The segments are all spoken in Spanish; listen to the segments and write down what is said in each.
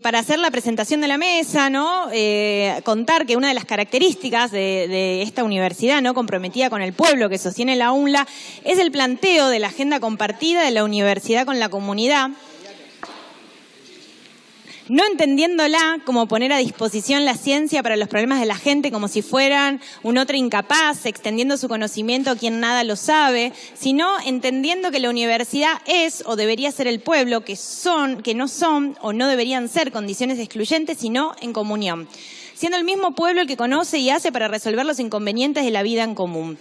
Para hacer la presentación de la mesa, ¿no? Contar que una de las características de esta universidad, ¿no? Comprometida con el pueblo que sostiene la UNLA, es el planteo de la agenda compartida de la universidad con la comunidad, no entendiéndola como poner a disposición la ciencia para los problemas de la gente como si fueran un otro incapaz, extendiendo su conocimiento a quien nada lo sabe, sino entendiendo que la universidad es o debería ser el pueblo, que no son o no deberían ser condiciones excluyentes, sino en comunión, siendo el mismo pueblo el que conoce y hace para resolver los inconvenientes de la vida en común.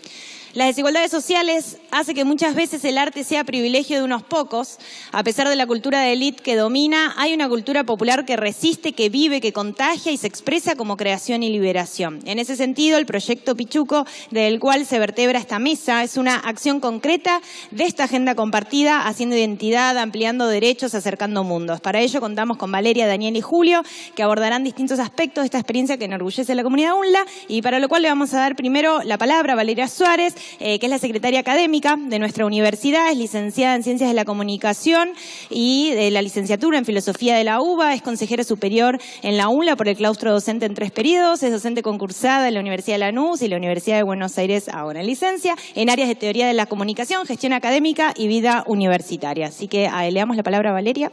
Las desigualdades sociales hacen que muchas veces el arte sea privilegio de unos pocos. A pesar de la cultura de élite que domina, hay una cultura popular que resiste, que vive, que contagia y se expresa como creación y liberación. En ese sentido, el proyecto Pichuco, del cual se vertebra esta mesa, es una acción concreta de esta agenda compartida, haciendo identidad, ampliando derechos, acercando mundos. Para ello contamos con Valeria, Daniel y Julio, que abordarán distintos aspectos de esta experiencia que enorgullece a la comunidad UNLA, y para lo cual le vamos a dar primero la palabra a Valeria Suárez, que es la secretaria académica de nuestra universidad, es licenciada en Ciencias de la Comunicación y de la licenciatura en Filosofía de la UBA, es consejera superior en la UNLA por el claustro docente en 3 periodos, es docente concursada en la Universidad de Lanús y la Universidad de Buenos Aires, ahora en licencia, en áreas de teoría de la comunicación, gestión académica y vida universitaria. Así que le damos la palabra a Valeria.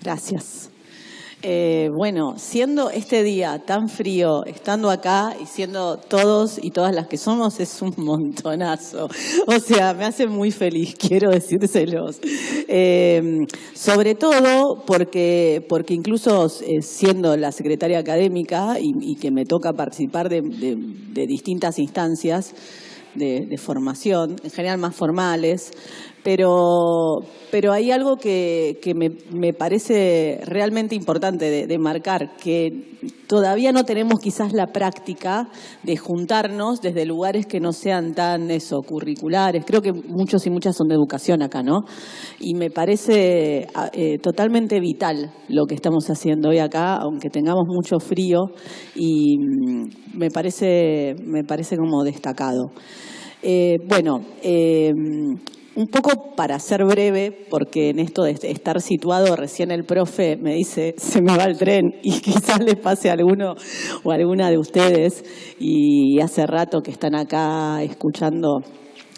Gracias. Bueno, siendo este día tan frío, estando acá y siendo todos y todas las que somos, es un montonazo. O sea, me hace muy feliz, quiero decírselos. Sobre todo porque incluso siendo la secretaria académica y que me toca participar de distintas instancias de formación, en general más formales, pero hay algo que me parece realmente importante de marcar, que todavía no tenemos quizás la práctica de juntarnos desde lugares que no sean tan curriculares. Creo que muchos y muchas son de educación acá, ¿no? Y me parece totalmente vital lo que estamos haciendo hoy acá, aunque tengamos mucho frío, y me parece como destacado. Un poco para ser breve, porque en esto de estar situado, recién el profe me dice, se me va el tren, y quizás les pase a alguno o a alguna de ustedes, y hace rato que están acá escuchando,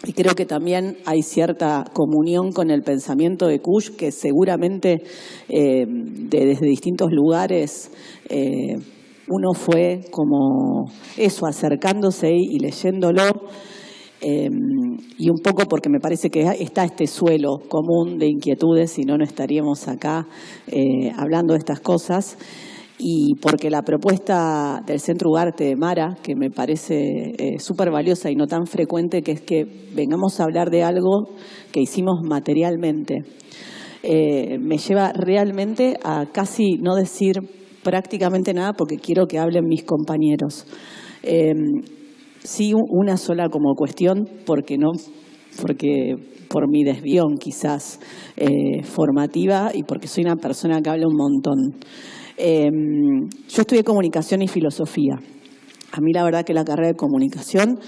y creo que también hay cierta comunión con el pensamiento de Kusch, que seguramente desde distintos lugares uno fue como eso, acercándose y leyéndolo. Y un poco porque me parece que está este suelo común de inquietudes, si no, no estaríamos acá hablando de estas cosas, y porque la propuesta del Centro Ugarte de Mara, que me parece súper valiosa y no tan frecuente, que es que vengamos a hablar de algo que hicimos materialmente, me lleva realmente a casi no decir prácticamente nada, porque quiero que hablen mis compañeros. Sí, una sola como cuestión, porque por mi desvión quizás formativa y porque soy una persona que habla un montón. Yo estudié comunicación y filosofía. A mí la verdad que la carrera de comunicación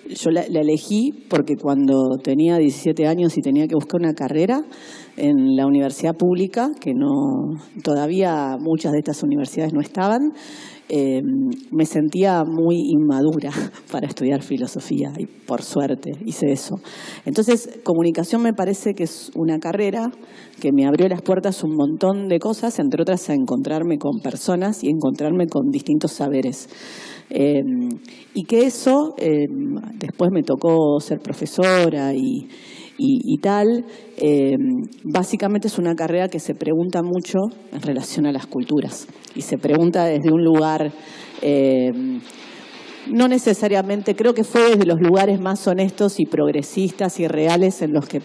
yo la elegí porque cuando tenía 17 años y tenía que buscar una carrera en la universidad pública, que todavía muchas de estas universidades no estaban, me sentía muy inmadura para estudiar filosofía y por suerte hice eso. Entonces, comunicación me parece que es una carrera que me abrió las puertas a un montón de cosas, entre otras a encontrarme con personas y encontrarme con distintos saberes. Y que eso, después me tocó ser profesora y tal, básicamente es una carrera que se pregunta mucho en relación a las culturas y se pregunta desde un lugar, no necesariamente, creo que fue desde los lugares más honestos y progresistas y reales en los que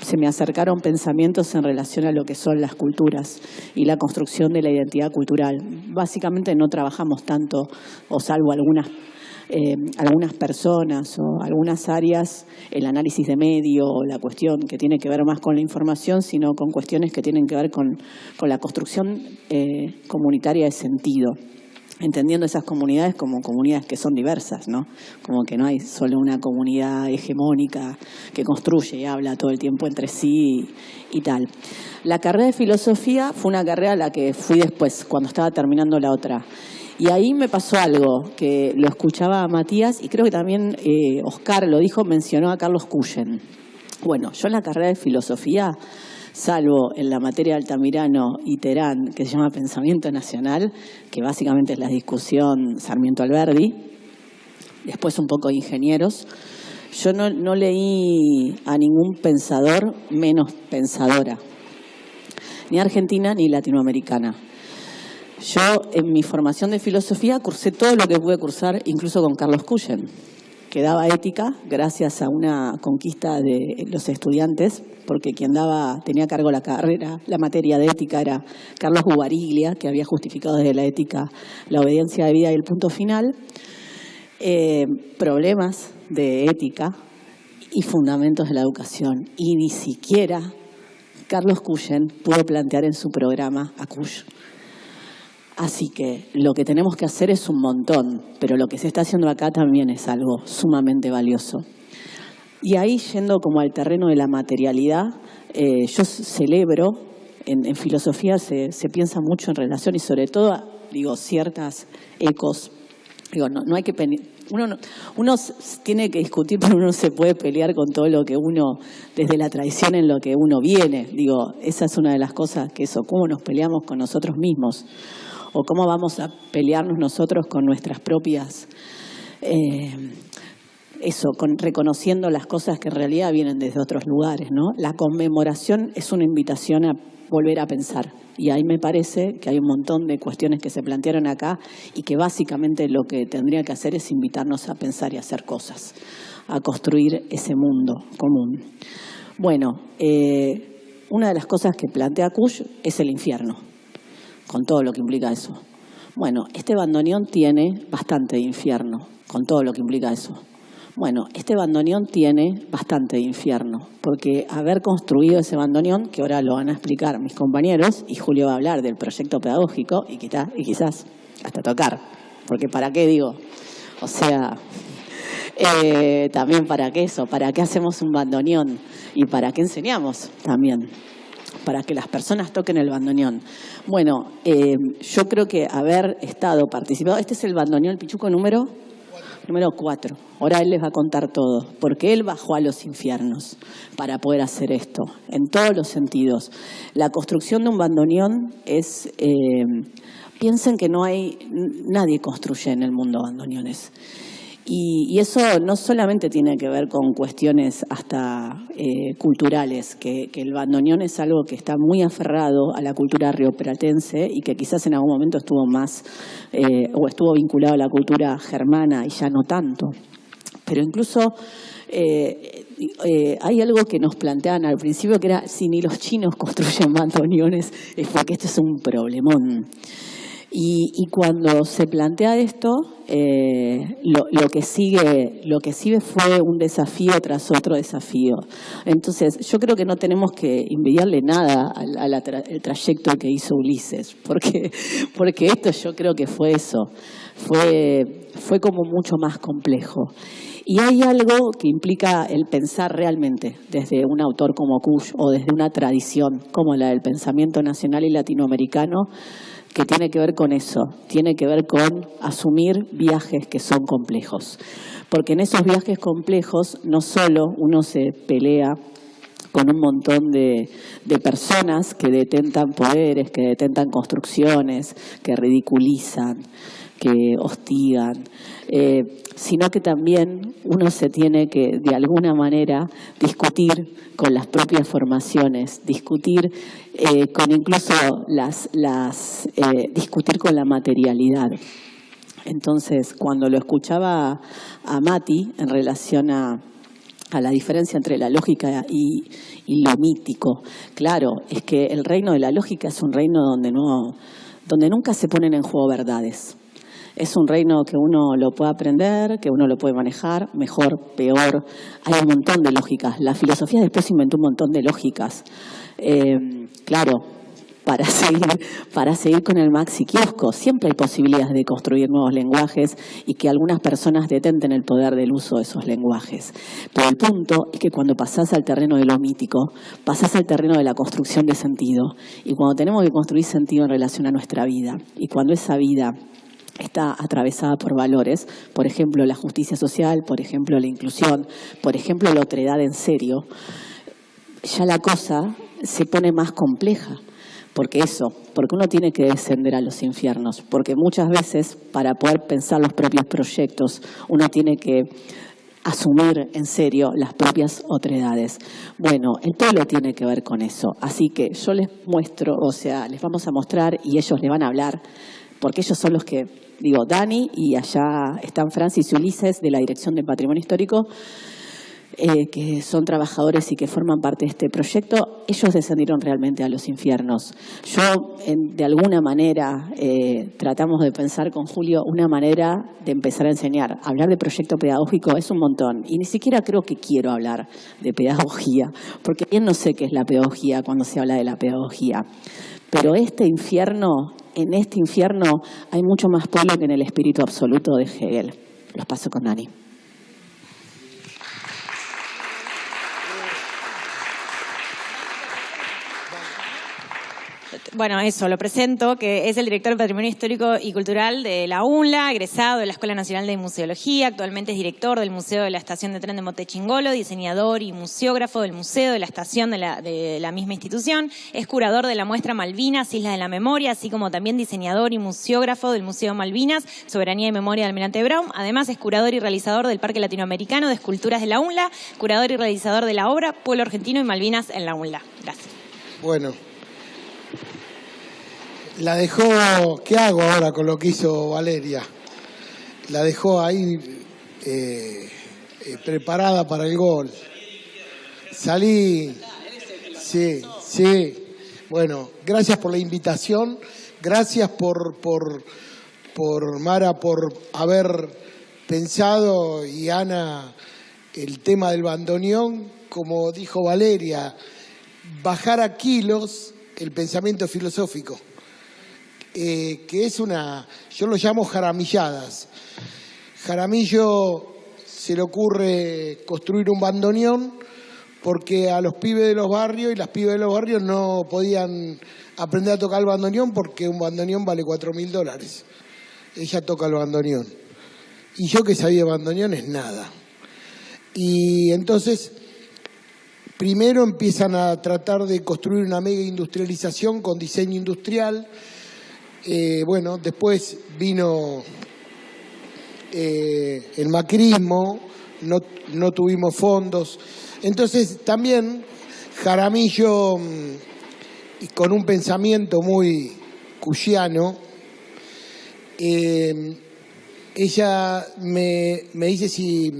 se me acercaron pensamientos en relación a lo que son las culturas y la construcción de la identidad cultural. Básicamente no trabajamos tanto, o salvo algunas personas o algunas áreas, el análisis de medio o la cuestión que tiene que ver más con la información, sino con cuestiones que tienen que ver con la construcción comunitaria de sentido. entendiendo esas comunidades como comunidades que son diversas, ¿no? Como que no hay solo una comunidad hegemónica que construye y habla todo el tiempo entre sí y tal. La carrera de filosofía fue una carrera a la que fui después, cuando estaba terminando la otra. Y ahí me pasó algo, que lo escuchaba a Matías, y creo que también Oscar lo dijo, mencionó a Carlos Cuyen. Bueno, yo en la carrera de filosofía, salvo en la materia de Altamirano y Terán, que se llama Pensamiento Nacional, que básicamente es la discusión Sarmiento-Alberdi, después un poco de ingenieros, yo no leí a ningún pensador menos pensadora, ni argentina ni latinoamericana. Yo en mi formación de filosofía cursé todo lo que pude cursar, incluso con Carlos Cuyen, que daba ética gracias a una conquista de los estudiantes, porque quien tenía a cargo la carrera, la materia de ética era Carlos Gubariglia, que había justificado desde la ética la obediencia de vida y el punto final, problemas de ética y fundamentos de la educación. Y ni siquiera Carlos Cuyen pudo plantear en su programa a Cush. Así que lo que tenemos que hacer es un montón, pero lo que se está haciendo acá también es algo sumamente valioso. Y ahí, yendo como al terreno de la materialidad, yo celebro, en filosofía se piensa mucho en relación y sobre todo, digo, ciertas ecos. Digo, no hay que uno tiene que discutir, pero uno no se puede pelear con todo lo que uno, desde la tradición en lo que uno viene. Digo, esa es una de las cosas que cómo nos peleamos con nosotros mismos. O cómo vamos a pelearnos nosotros con nuestras propias, reconociendo las cosas que en realidad vienen desde otros lugares, ¿no? La conmemoración es una invitación a volver a pensar. Y ahí me parece que hay un montón de cuestiones que se plantearon acá y que básicamente lo que tendría que hacer es invitarnos a pensar y a hacer cosas, a construir ese mundo común. Bueno, una de las cosas que plantea Kusch es el infierno, con todo lo que implica eso. Bueno, este bandoneón tiene bastante de infierno, con todo lo que implica eso. Bueno, este bandoneón tiene bastante de infierno, porque haber construido ese bandoneón, que ahora lo van a explicar mis compañeros, y Julio va a hablar del proyecto pedagógico, y quizás hasta tocar, porque ¿para qué digo? O sea, también ¿para qué eso? ¿Para qué hacemos un bandoneón? ¿Y para qué enseñamos también? Para que las personas toquen el bandoneón. Bueno, yo creo que haber participado, este es el bandoneón, el pichuco número 4. Ahora él les va a contar todo, porque él bajó a los infiernos para poder hacer esto, en todos los sentidos. La construcción de un bandoneón es, piensen que nadie construye en el mundo bandoneones. Y eso no solamente tiene que ver con cuestiones hasta culturales, que el bandoneón es algo que está muy aferrado a la cultura rioplatense y que quizás en algún momento estuvo más o estuvo vinculado a la cultura germana y ya no tanto. Pero incluso hay algo que nos planteaban al principio que era, si ni los chinos construyen bandoneones, es porque esto es un problemón. Y cuando se plantea esto, lo que sigue fue un desafío tras otro desafío. Entonces, yo creo que no tenemos que envidiarle nada al trayecto que hizo Ulises, porque esto yo creo que fue eso, fue como mucho más complejo. Y hay algo que implica el pensar realmente desde un autor como Kusch o desde una tradición como la del pensamiento nacional y latinoamericano, que tiene que ver con eso, tiene que ver con asumir viajes que son complejos. Porque en esos viajes complejos no solo uno se pelea con un montón de personas que detentan poderes, que detentan construcciones, que ridiculizan, que hostigan, sino que también uno se tiene que, de alguna manera, discutir con las propias formaciones, discutir con incluso discutir con la materialidad. Entonces, cuando lo escuchaba a Mati en relación a la diferencia entre la lógica y lo mítico, claro, es que el reino de la lógica es un reino donde nunca se ponen en juego verdades. Es un reino que uno lo puede aprender, que uno lo puede manejar, mejor, peor. Hay un montón de lógicas. La filosofía después inventó un montón de lógicas. Claro, para seguir con el maxi kiosco. Siempre hay posibilidades de construir nuevos lenguajes y que algunas personas detenten el poder del uso de esos lenguajes. Pero el punto es que cuando pasás al terreno de lo mítico, pasás al terreno de la construcción de sentido. Y cuando tenemos que construir sentido en relación a nuestra vida, y cuando esa vida está atravesada por valores, por ejemplo la justicia social, por ejemplo la inclusión, por ejemplo la otredad en serio, ya la cosa se pone más compleja. Porque uno tiene que descender a los infiernos, porque muchas veces para poder pensar los propios proyectos uno tiene que asumir en serio las propias otredades. Bueno, el pueblo tiene que ver con eso, así que yo les muestro, les vamos a mostrar y ellos le van a hablar, porque ellos son los que, Dani, y allá están Francis y Ulises de la Dirección del Patrimonio Histórico, que son trabajadores y que forman parte de este proyecto. Ellos descendieron realmente a los infiernos. Yo, de alguna manera, tratamos de pensar con Julio una manera de empezar a enseñar. Hablar de proyecto pedagógico es un montón, y ni siquiera creo que quiero hablar de pedagogía, porque bien no sé qué es la pedagogía cuando se habla de la pedagogía. Pero en este infierno hay mucho más pueblo que en el espíritu absoluto de Hegel. Los paso con Dani. Bueno, eso, lo presento, que es el director de Patrimonio Histórico y Cultural de la UNLA, egresado de la Escuela Nacional de Museología, actualmente es director del Museo de la Estación de Tren de Motechingolo, diseñador y museógrafo del Museo de la Estación de la misma institución, es curador de la muestra Malvinas, Islas de la Memoria, así como también diseñador y museógrafo del Museo Malvinas, Soberanía y Memoria del Almirante Brown, además es curador y realizador del Parque Latinoamericano de Esculturas de la UNLA, curador y realizador de la obra Pueblo Argentino y Malvinas en la UNLA. Gracias. Bueno. La dejó, ¿qué hago ahora con lo que hizo Valeria? La dejó ahí preparada para el gol. Salí, sí. Bueno, gracias por la invitación, gracias por Mara, por haber pensado, y Ana, el tema del bandoneón, como dijo Valeria, bajar a kilos el pensamiento filosófico. Que es yo lo llamo jaramilladas. Jaramillo se le ocurre construir un bandoneón porque a los pibes de los barrios y las pibas de los barrios no podían aprender a tocar el bandoneón porque un bandoneón vale $4.000. Ella toca el bandoneón. Y yo que sabía de bandoneones, nada. Y entonces, primero empiezan a tratar de construir una mega industrialización con diseño industrial. Después vino el macrismo, no tuvimos fondos. Entonces también Jaramillo, con un pensamiento muy cuyano, ella me dice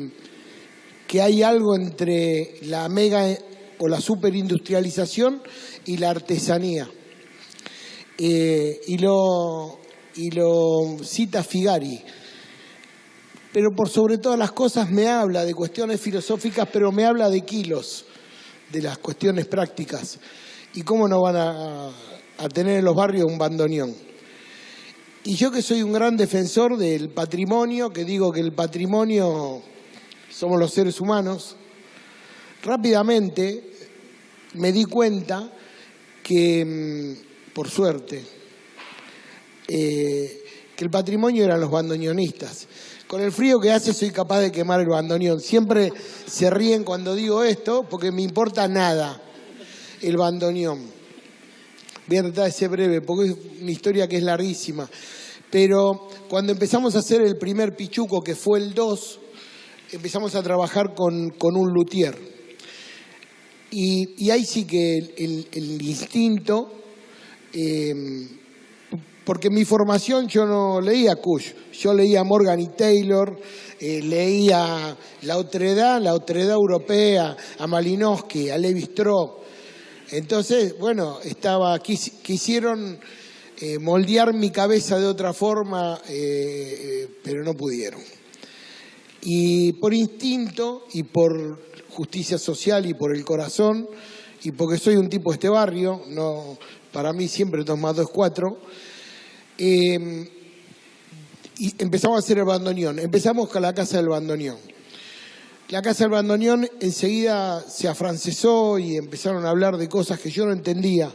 que hay algo entre la mega o la superindustrialización y la artesanía. Y lo cita Figari. Pero por sobre todas las cosas me habla de cuestiones filosóficas, pero me habla de kilos, de las cuestiones prácticas. ¿Y cómo no van a tener en los barrios un bandoneón? Y yo, que soy un gran defensor del patrimonio, que digo que el patrimonio somos los seres humanos, rápidamente me di cuenta que, por suerte, que el patrimonio eran los bandoneonistas. Con el frío que hace soy capaz de quemar el bandoneón. Siempre se ríen cuando digo esto porque me importa nada el bandoneón. Voy a tratar de ser breve porque es una historia que es larguísima. Pero cuando empezamos a hacer el primer pichuco, que fue el 2, empezamos a trabajar con un luthier. Y ahí sí que el instinto... porque en mi formación yo no leía Kusch, yo leía Morgan y Taylor, leía la otredad europea, a Malinowski, a Lévi-Strauss. Entonces, quisieron moldear mi cabeza de otra forma, pero no pudieron. Y por instinto y por justicia social y por el corazón, y porque soy un tipo de este barrio, no, para mí siempre 2 más 2 es 4, y empezamos a hacer el bandoneón. Empezamos con la Casa del Bandoneón. La Casa del Bandoneón enseguida se afrancesó y empezaron a hablar de cosas que yo no entendía,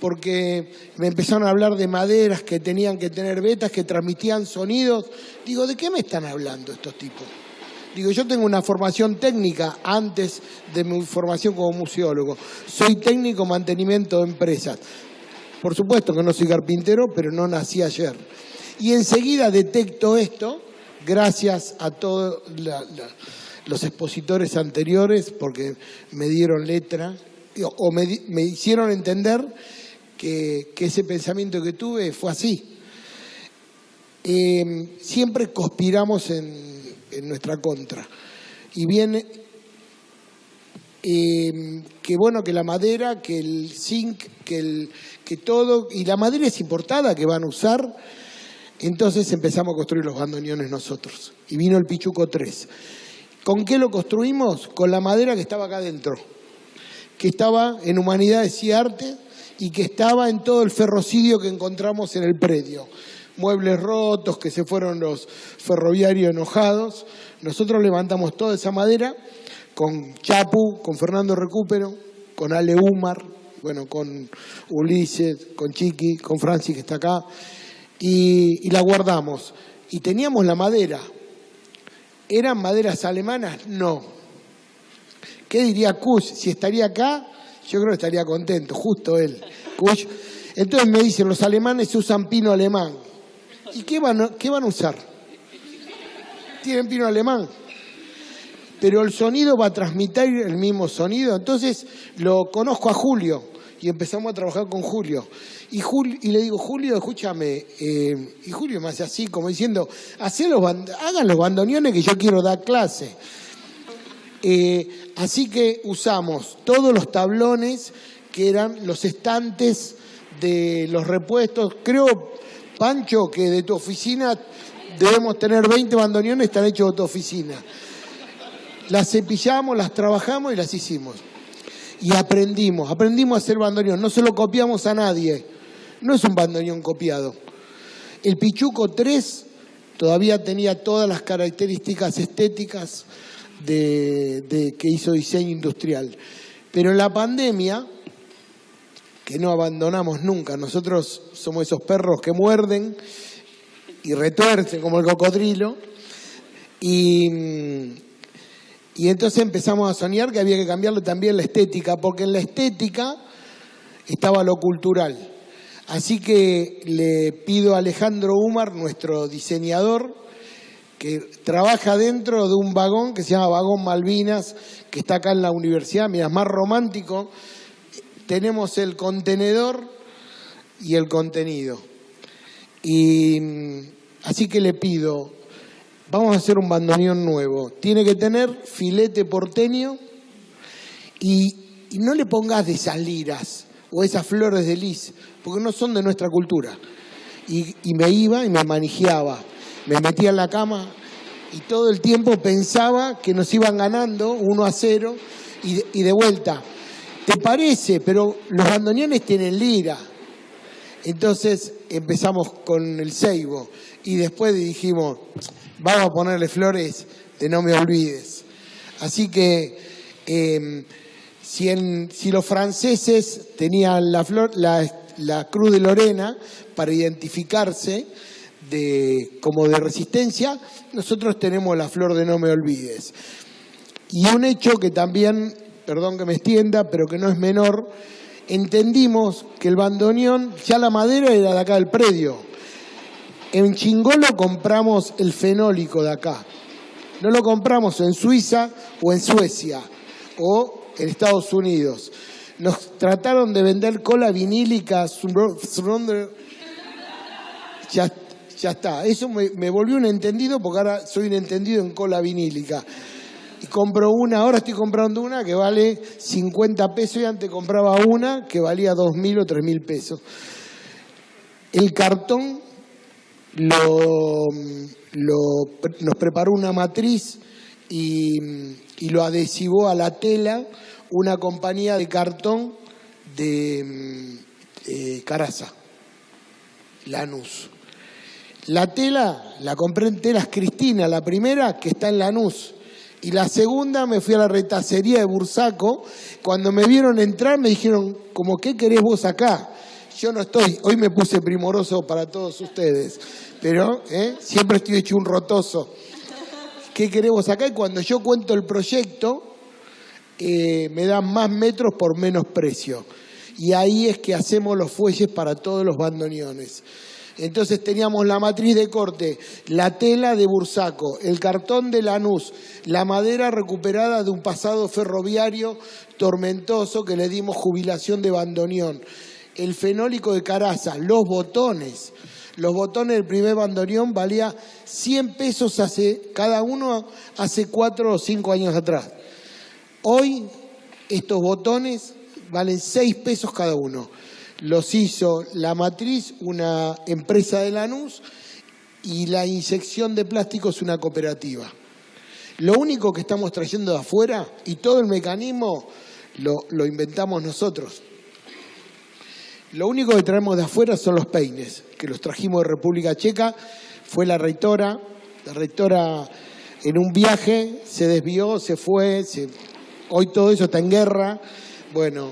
porque me empezaron a hablar de maderas que tenían que tener vetas, que transmitían sonidos. Digo, ¿de qué me están hablando estos tipos? Digo, yo tengo una formación técnica antes de mi formación como museólogo. Soy técnico en mantenimiento de empresas. Por supuesto que no soy carpintero, pero no nací ayer. Y enseguida detecto esto, gracias a todos los expositores anteriores, porque me dieron letra, o me hicieron entender que ese pensamiento que tuve fue así. Siempre conspiramos en nuestra contra. Y viene que bueno, que la madera, que el zinc, que todo, y la madera es importada que van a usar. Entonces empezamos a construir los bandoneones nosotros. Y vino el Pichuco 3. ¿Con qué lo construimos? Con la madera que estaba acá adentro, que estaba en Humanidades y Arte y que estaba en todo el ferrocidio que encontramos en el predio. Muebles rotos, que se fueron los ferroviarios enojados. Nosotros levantamos toda esa madera con Chapu, con Fernando Recupero, con Ale Umar, bueno, con Ulises, con Chiqui, con Francis que está acá, y la guardamos. Y teníamos la madera. ¿Eran maderas alemanas? No. ¿Qué diría Kusch? Si estaría acá, yo creo que estaría contento, justo él. Kusch. Entonces me dicen, los alemanes usan pino alemán. ¿Y qué van a usar? Tienen pino alemán. Pero el sonido va a transmitir el mismo sonido. Entonces lo conozco a Julio y empezamos a trabajar con Julio. Y le digo, Julio, escúchame. Y Julio me hace así, como diciendo, hagan los bandoneones que yo quiero dar clase. Así que usamos todos los tablones que eran los estantes de los repuestos. Creo, Pancho, que de tu oficina debemos tener 20 bandoneones, están hechos de tu oficina. Las cepillamos, las trabajamos y las hicimos. Y aprendimos a hacer bandoneón. No se lo copiamos a nadie. No es un bandoneón copiado. El Pichuco 3 todavía tenía todas las características estéticas de que hizo diseño industrial. Pero en la pandemia, que no abandonamos nunca, nosotros somos esos perros que muerden y retuercen como el cocodrilo, y entonces empezamos a soñar que había que cambiarle también la estética, porque en la estética estaba lo cultural. Así que le pido a Alejandro Umar, nuestro diseñador, que trabaja dentro de un vagón que se llama Vagón Malvinas, que está acá en la universidad. Mira, es más romántico. Tenemos el contenedor y el contenido. Y así que le pido, vamos a hacer un bandoneón nuevo. Tiene que tener filete porteño y no le pongas de esas liras o esas flores de lis, porque no son de nuestra cultura. Y me iba y me manijeaba. Me metía en la cama y todo el tiempo pensaba que nos iban ganando 1-0 y de vuelta. ¿Te parece? Pero los bandoneones tienen lira. Entonces empezamos con el ceibo y después dijimos, vamos a ponerle flores de No Me Olvides. Así que si los franceses tenían la Cruz de Lorena para identificarse como de resistencia, nosotros tenemos la flor de No Me Olvides. Y un hecho que también, perdón que me extienda, pero que no es menor, entendimos que el bandoneón, ya la madera era de acá del predio. En Chingolo compramos el fenólico de acá. No lo compramos en Suiza o en Suecia o en Estados Unidos. Nos trataron de vender cola vinílica, ya está. Eso me volvió un entendido porque ahora soy un entendido en cola vinílica. Y compro una, ahora estoy comprando una que vale 50 pesos y antes compraba una que valía 2.000 o 3.000 pesos. El cartón nos preparó una matriz y lo adhesivó a la tela una compañía de cartón de Caraza, Lanús. La tela la compré en Telas Cristina, la primera que está en Lanús. Y la segunda me fui a la retacería de Bursaco. Cuando me vieron entrar me dijeron, ¿cómo qué querés vos acá? Yo no estoy, hoy me puse primoroso para todos ustedes, pero siempre estoy hecho un rotoso. ¿Qué querés vos acá? Y cuando yo cuento el proyecto, me dan más metros por menos precio. Y ahí es que hacemos los fuelles para todos los bandoneones. Entonces teníamos la matriz de corte, la tela de Bursaco, el cartón de Lanús, la madera recuperada de un pasado ferroviario tormentoso que le dimos jubilación de bandoneón, el fenólico de Caraza, los botones. Los botones del primer bandoneón valía 100 pesos cada uno hace 4 o 5 años atrás. Hoy estos botones valen 6 pesos cada uno. Los hizo la matriz, una empresa de Lanús, y la inyección de plástico es una cooperativa. Lo único que estamos trayendo de afuera, y todo el mecanismo lo inventamos nosotros. Lo único que traemos de afuera son los peines, que los trajimos de República Checa. Fue la rectora en un viaje se desvió, se fue, hoy todo eso está en guerra, bueno,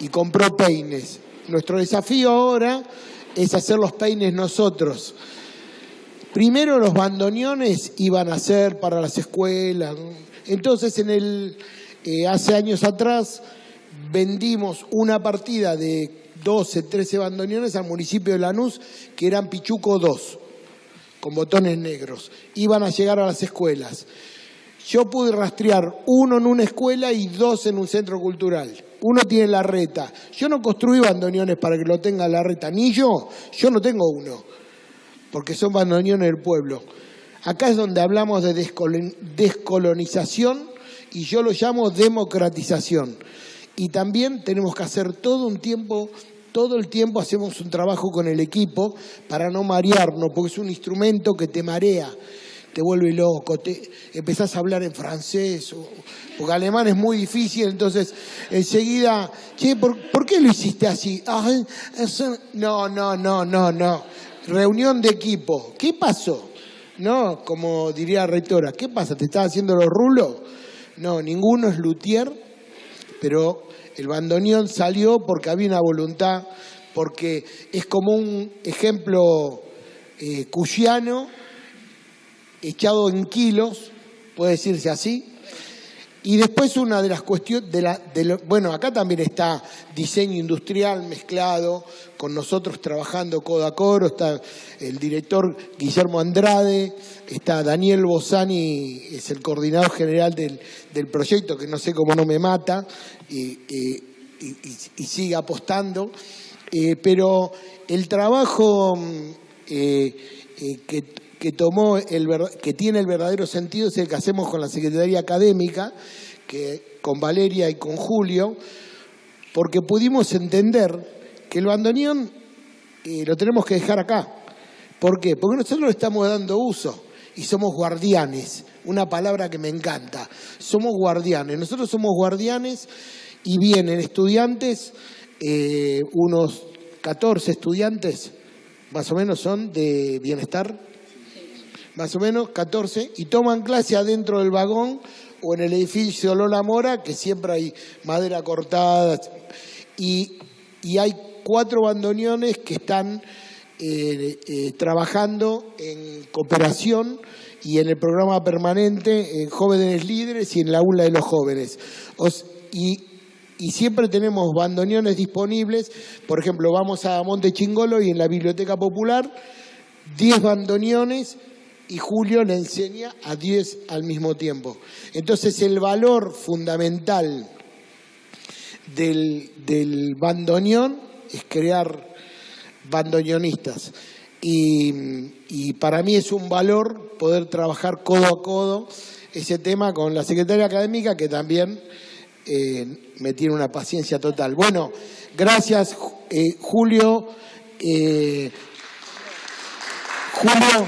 y compró peines. Nuestro desafío ahora es hacer los peines nosotros. Primero los bandoneones iban a ser para las escuelas, ¿no? Entonces hace años atrás vendimos una partida de 12, 13 bandoneones al municipio de Lanús, que eran Pichuco 2, con botones negros. Iban a llegar a las escuelas. Yo pude rastrear 1 en una escuela y 2 en un centro cultural. Uno tiene Larreta. Yo no construí bandoneones para que lo tenga Larreta, ni yo no tengo uno, porque son bandoneones del pueblo. Acá es donde hablamos de descolonización y yo lo llamo democratización. Y también tenemos que hacer todo el tiempo hacemos un trabajo con el equipo para no marearnos, porque es un instrumento que te marea, te vuelve loco, empezás a hablar en francés, porque alemán es muy difícil, entonces enseguida, che, ¿por qué lo hiciste así? No. Reunión de equipo. ¿Qué pasó? No, como diría la rectora, ¿qué pasa? ¿Te estás haciendo los rulos? No, ninguno es luthier, pero el bandoneón salió porque había una voluntad, porque es como un ejemplo cuyano, echado en kilos, puede decirse así. Y después una de las cuestiones, bueno, acá también está diseño industrial mezclado, con nosotros trabajando codo a codo, está el director Guillermo Andrade, está Daniel Bosani, es el coordinador general del proyecto, que no sé cómo no me mata, y sigue apostando, pero el trabajo que tiene el verdadero sentido es el que hacemos con la Secretaría Académica, con Valeria y con Julio, porque pudimos entender que el bandoneón lo tenemos que dejar acá. ¿Por qué? Porque nosotros le estamos dando uso y somos guardianes, una palabra que me encanta. Somos guardianes, nosotros somos guardianes y vienen estudiantes, unos 14 estudiantes, más o menos son de bienestar, más o menos 14, y toman clase adentro del vagón o en el edificio Lola Mora, que siempre hay madera cortada, y hay 4 bandoneones que están trabajando en cooperación y en el programa permanente en Jóvenes Líderes y en la aula de los jóvenes. Y siempre tenemos bandoneones disponibles. Por ejemplo, vamos a Monte Chingolo y en la Biblioteca Popular, 10 bandoneones, y Julio le enseña a 10 al mismo tiempo. Entonces el valor fundamental del bandoneón es crear bandoneonistas. Y para mí es un valor poder trabajar codo a codo ese tema con la Secretaría Académica, que también me tiene una paciencia total. Bueno, gracias Julio. Julio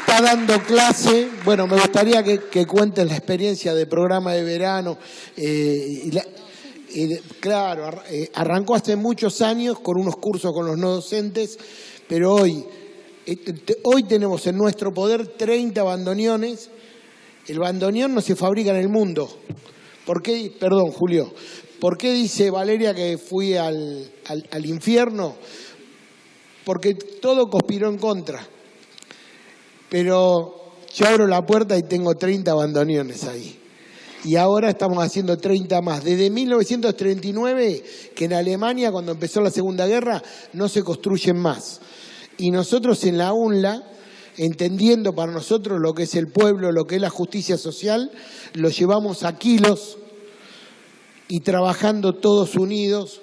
está dando clase. Bueno, me gustaría que cuenten la experiencia del programa de verano. Claro, arrancó hace muchos años con unos cursos con los no docentes, pero hoy tenemos en nuestro poder 30 bandoneones. El bandoneón no se fabrica en el mundo. ¿Por qué? Perdón, Julio. ¿Por qué dice Valeria que fui al infierno? Porque todo conspiró en contra. Pero yo abro la puerta y tengo 30 bandoneones ahí. Y ahora estamos haciendo 30 más. Desde 1939, que en Alemania, cuando empezó la Segunda Guerra, no se construyen más. Y nosotros en la UNLA, entendiendo para nosotros lo que es el pueblo, lo que es la justicia social, lo llevamos a kilos y trabajando todos unidos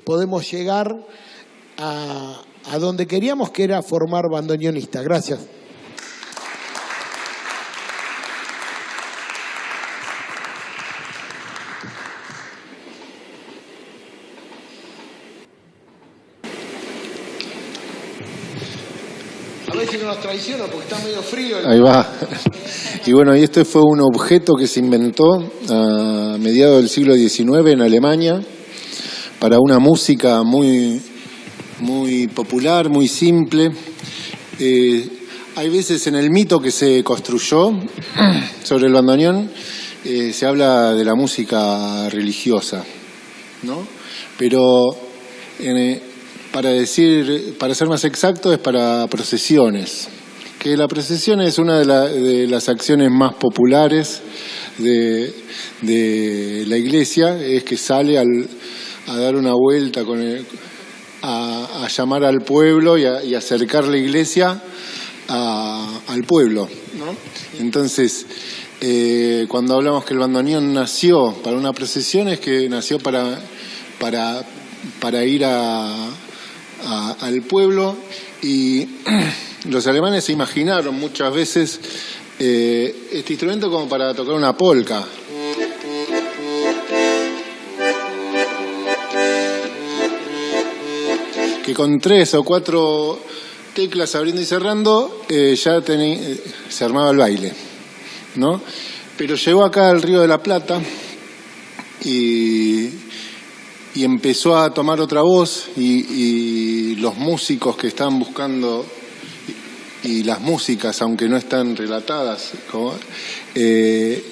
podemos llegar a donde queríamos, que era formar bandoneonistas. Gracias. A ver si no nos traiciona porque está medio frío. Ahí va. Y bueno, y este fue un objeto que se inventó a mediados del siglo XIX en Alemania para una música muy popular, muy simple. Hay veces en el mito que se construyó sobre el bandoneón se habla de la música religiosa, ¿no? Pero para ser más exacto, es para procesiones. Que la procesión es una de las acciones más populares de la iglesia, es que sale a dar una vuelta a llamar al pueblo y acercar la iglesia al pueblo, ¿no? Entonces, cuando hablamos que el bandoneón nació para una procesión, es que nació para ir al pueblo, y los alemanes se imaginaron muchas veces este instrumento como para tocar una polka. Que con 3 o 4 teclas abriendo y cerrando ya se armaba el baile, ¿no? Pero llegó acá al Río de la Plata y empezó a tomar otra voz, y los músicos que estaban buscando, y las músicas, aunque no están relatadas, que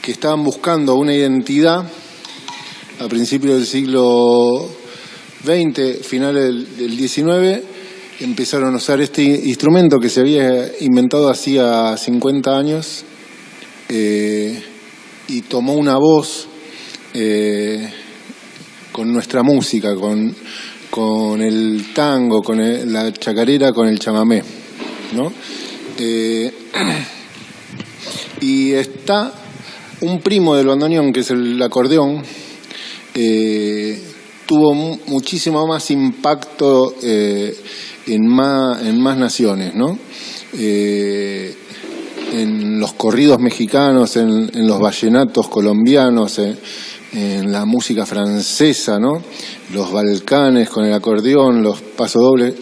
estaban buscando una identidad a principios del siglo XX, finales del XIX, empezaron a usar este instrumento que se había inventado hacía 50 años, y tomó una voz con nuestra música, con el tango, con la chacarera, con el chamamé, ¿no? Y está un primo del bandoneón, que es el acordeón, tuvo muchísimo más impacto en más naciones, ¿no? En los corridos mexicanos, en los vallenatos colombianos, en la música francesa, ¿no? Los Balcanes con el acordeón, los pasodobles.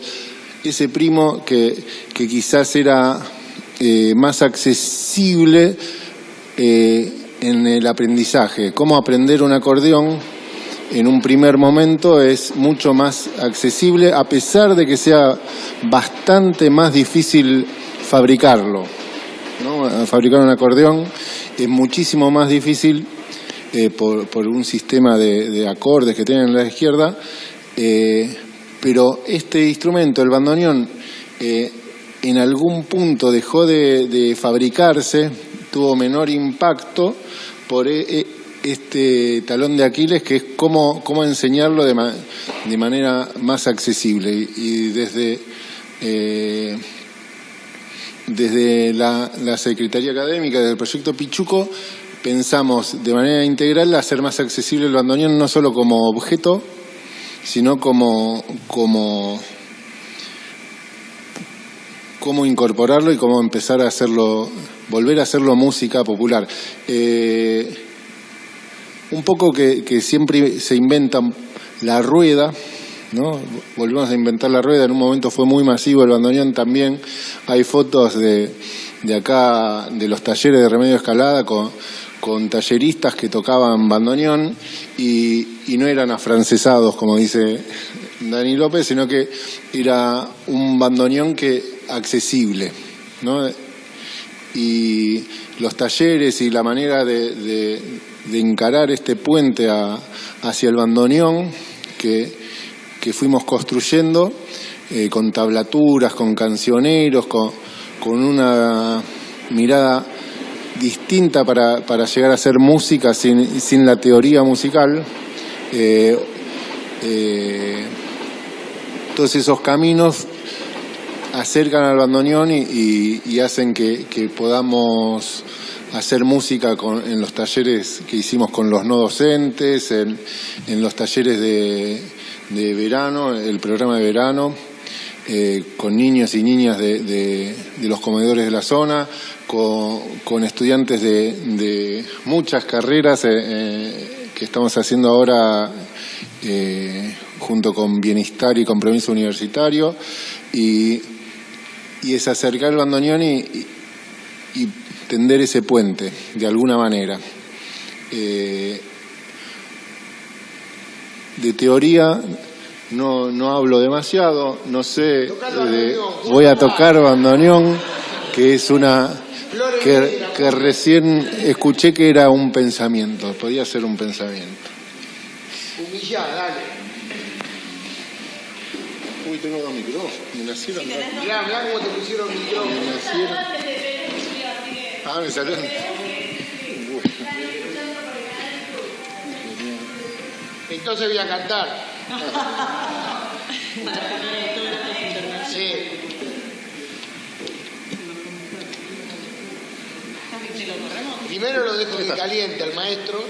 Ese primo que quizás era más accesible en el aprendizaje. Cómo aprender un acordeón en un primer momento es mucho más accesible, a pesar de que sea bastante más difícil fabricarlo, ¿no? Fabricar un acordeón es muchísimo más difícil por un sistema de acordes que tienen en la izquierda, pero este instrumento, el bandoneón, en algún punto dejó de fabricarse, tuvo menor impacto por este talón de Aquiles, que es cómo enseñarlo de manera más accesible. Y desde la Secretaría Académica, desde el proyecto Pichuco, pensamos de manera integral hacer más accesible el bandoneón, no solo como objeto, sino como incorporarlo y cómo empezar a hacerlo, volver a hacerlo música popular. Un poco que siempre se inventa la rueda, ¿no? Volvimos a inventar la rueda, en un momento fue muy masivo el bandoneón también. Hay fotos de acá, de los talleres de Remedio Escalada, con talleristas que tocaban bandoneón y no eran afrancesados, como dice Dani López, sino que era un bandoneón accesible, ¿no? Y los talleres y la manera de encarar este puente hacia el bandoneón que fuimos construyendo, con tablaturas, con cancioneros, con una mirada distinta para llegar a hacer música sin la teoría musical. Todos esos caminos acercan al bandoneón y hacen que podamos hacer música en los talleres que hicimos con los no docentes, en los talleres de verano, el programa de verano, con niños y niñas de los comedores de la zona, con estudiantes de muchas carreras que estamos haciendo ahora junto con Bienestar y Compromiso Universitario, y es acercar el bandoneón y tender ese puente de alguna manera. De teoría no hablo demasiado, no sé, voy a tocar bandoneón, que es que recién escuché que era un pensamiento, podía ser un pensamiento. Humillá, dale. Uy, tengo dos micrófonos. Me nacieron. Mirá cómo te pusieron micrófono. Me nacieron. Ah, me salieron. Entonces voy a cantar. Sí. Primero lo dejo que caliente al maestro.